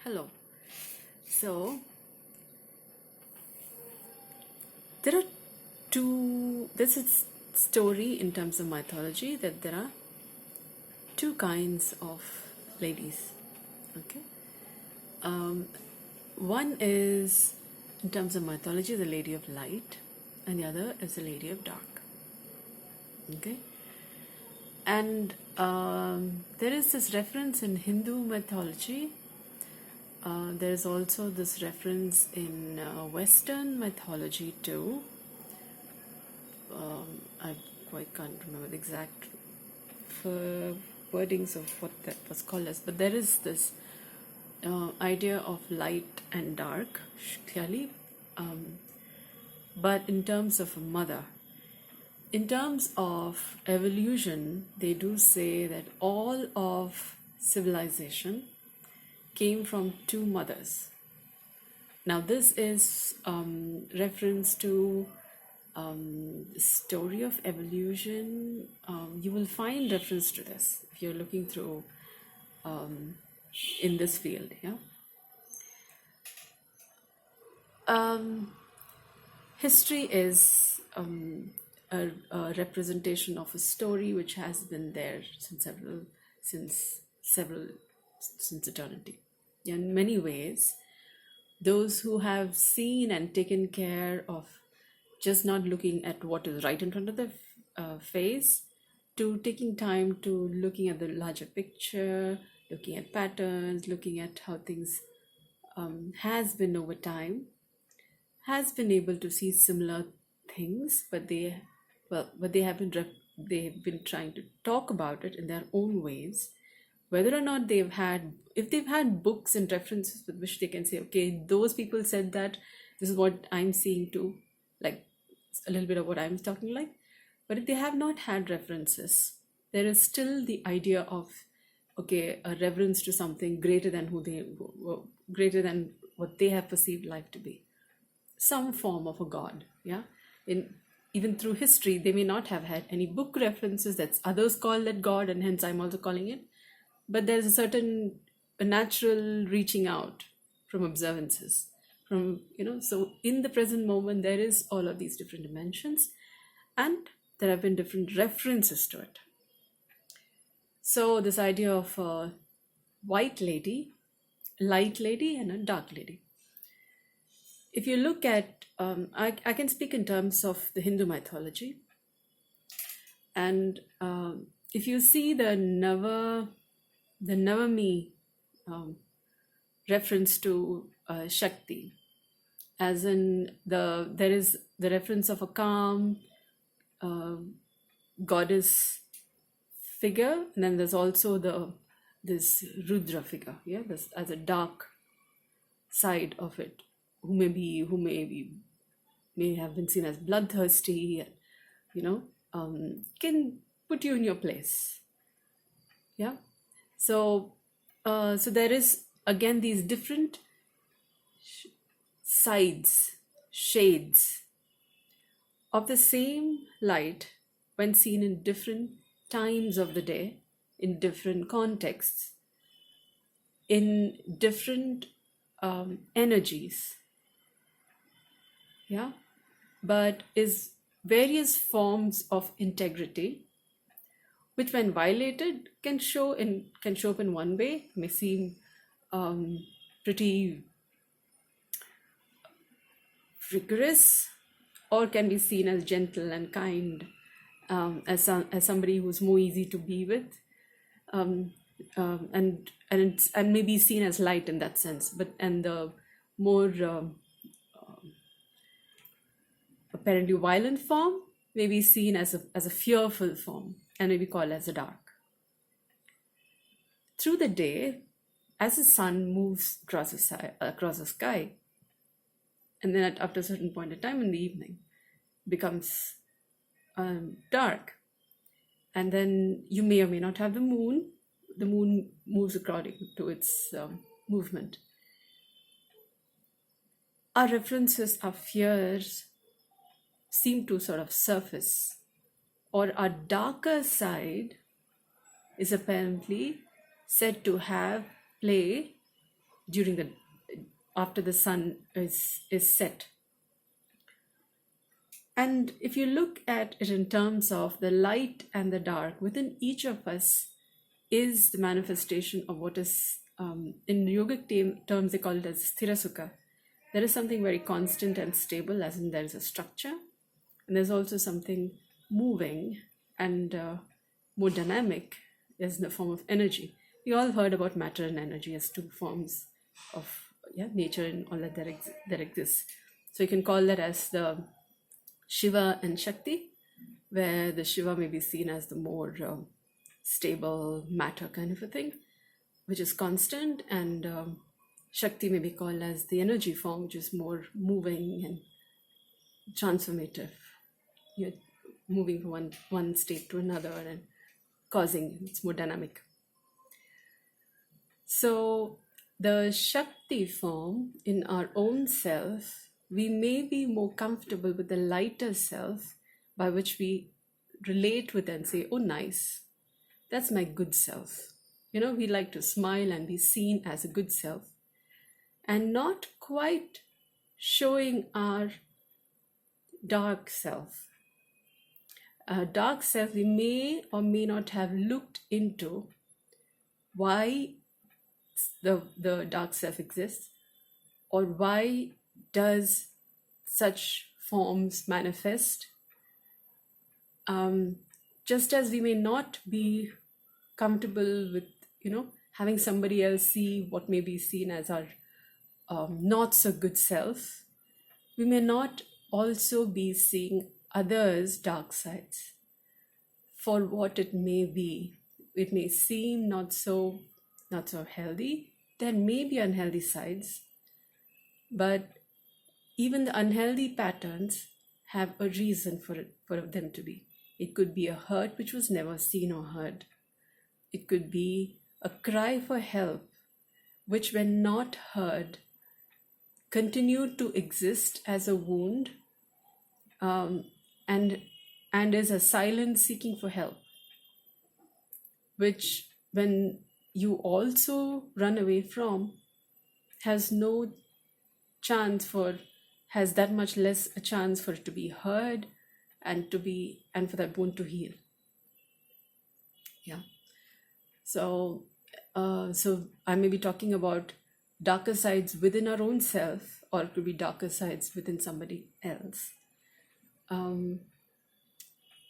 Hello. So there are two. This is story in terms of mythology that there are two kinds of ladies. Okay. One is in terms of mythology the lady of light, and the other is the lady of dark. Okay. And there is this reference in Hindu mythology. There is also this reference in Western mythology too. I quite can't remember the exact wordings of what that was called as, but there is this idea of light and dark clearly. But in terms of a mother, in terms of evolution, they do say that all of civilization came from two mothers. Now, this is reference to the story of evolution. You will find reference to this if you're looking through in this field. Yeah. History is a representation of a story which has been there since eternity. In many ways, those who have seen and taken care of just not looking at what is right in front of the face, to taking time to looking at the larger picture, looking at patterns, looking at how things has been over time, has been able to see similar things, but they have been trying to talk about it in their own ways. Whether or not if they've had books and references with which they can say, okay, those people said that, this is what I'm seeing too, like a little bit of what I'm talking like. But if they have not had references, there is still the idea of, okay, a reverence to something greater than greater than what they have perceived life to be, some form of a god. Yeah. Even through history, they may not have had any book references that others call that god, and hence I'm also calling it. But there's a certain natural reaching out from observances, so in the present moment there is all of these different dimensions, and there have been different references to it. So this idea of a white lady, light lady, and a dark lady. If you look at, I can speak in terms of the Hindu mythology, and if you see the Navami reference to Shakti, as in there is the reference of a calm goddess figure, and then there's also this Rudra figure, yeah, this as a dark side of it, who may have been seen as bloodthirsty, can put you in your place. Yeah. So there is again these different sides, shades of the same light when seen in different times of the day, in different contexts, in different energies. Yeah. But is various forms of integrity, which when violated can show up in one way, may seem pretty rigorous, or can be seen as gentle and kind, as somebody who's more easy to be with, and may be seen as light in that sense. And the more apparently violent form may be seen as a fearful form, and may be called as a dark. Through the day, as the sun moves across the sky, and then after a certain point in time in the evening, becomes dark, and then you may or may not have the moon. The moon moves according to its movement. Our references, our fears seem to sort of surface, or our darker side is apparently said to have play during the after the sun is set. And if you look at it in terms of the light and the dark, within each of us is the manifestation of what is, in yogic terms, they call it as sthirasukha. There is something very constant and stable, as in there is a structure, and there's also something moving and more dynamic, as in the form of energy. We all heard about matter and energy as two forms of nature and all that that exists. So you can call that as the Shiva and Shakti, where the Shiva may be seen as the more stable matter kind of a thing, which is constant, and Shakti may be called as the energy form, which is more moving and transformative. You're moving from one state to another and causing, it's more dynamic. So the Shakti form in our own self, we may be more comfortable with the lighter self, by which we relate with and say, oh, nice, that's my good self. We like to smile and be seen as a good self, and not quite showing our dark self. Dark self, we may or may not have looked into why the dark self exists, or why does such forms manifest. Just as we may not be comfortable with having somebody else see what may be seen as our not so good self, we may not also be seeing others' dark sides for what it may be. It may seem not so healthy. There may be unhealthy sides, but even the unhealthy patterns have a reason for them to be. It could be a hurt which was never seen or heard. It could be a cry for help which, when not heard, continued to exist as a wound, and is a silent seeking for help, which, when you also run away from, has that much less a chance for it to be heard and for that wound to heal. Yeah. So I may be talking about darker sides within our own self, or it could be darker sides within somebody else.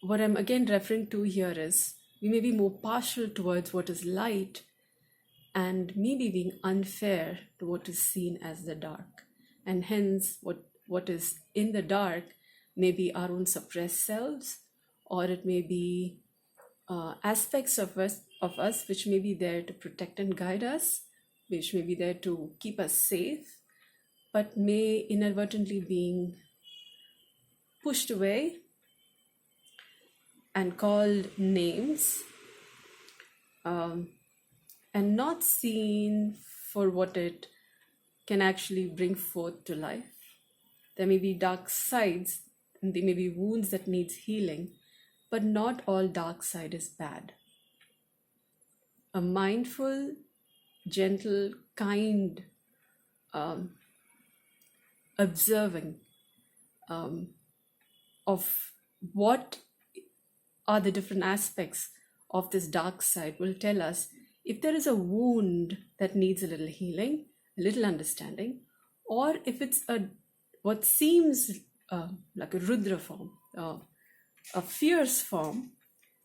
What I'm again referring to here is, we may be more partial towards what is light, and maybe being unfair to what is seen as the dark. And hence, what is in the dark may be our own suppressed selves, or it may be aspects of us which may be there to protect and guide us, which may be there to keep us safe, but may inadvertently being pushed away and called names, and not seen for what it can actually bring forth to life. There may be dark sides, and there may be wounds that needs healing, but not all dark side is bad. A mindful, gentle, kind, observing of what are the different aspects of this dark side will tell us if there is a wound that needs a little healing, a little understanding, or if it's what seems like a Rudra form, a fierce form,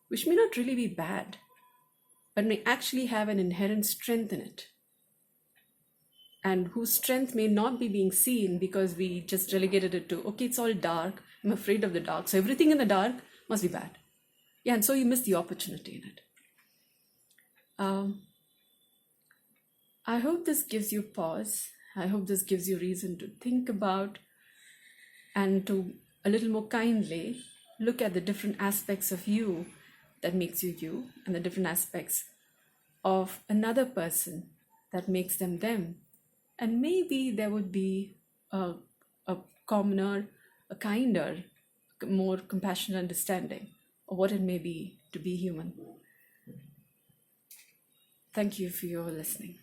which may not really be bad, but may actually have an inherent strength in it, and whose strength may not be being seen because we just relegated it to, okay, it's all dark, I'm afraid of the dark, so everything in the dark must be bad. Yeah, and so you miss the opportunity in it. I hope this gives you pause. I hope this gives you reason to think about and to a little more kindly look at the different aspects of you that makes you you, and the different aspects of another person that makes them them. And maybe there would be a commoner, a kinder, more compassionate understanding of what it may be to be human. Thank you for your listening.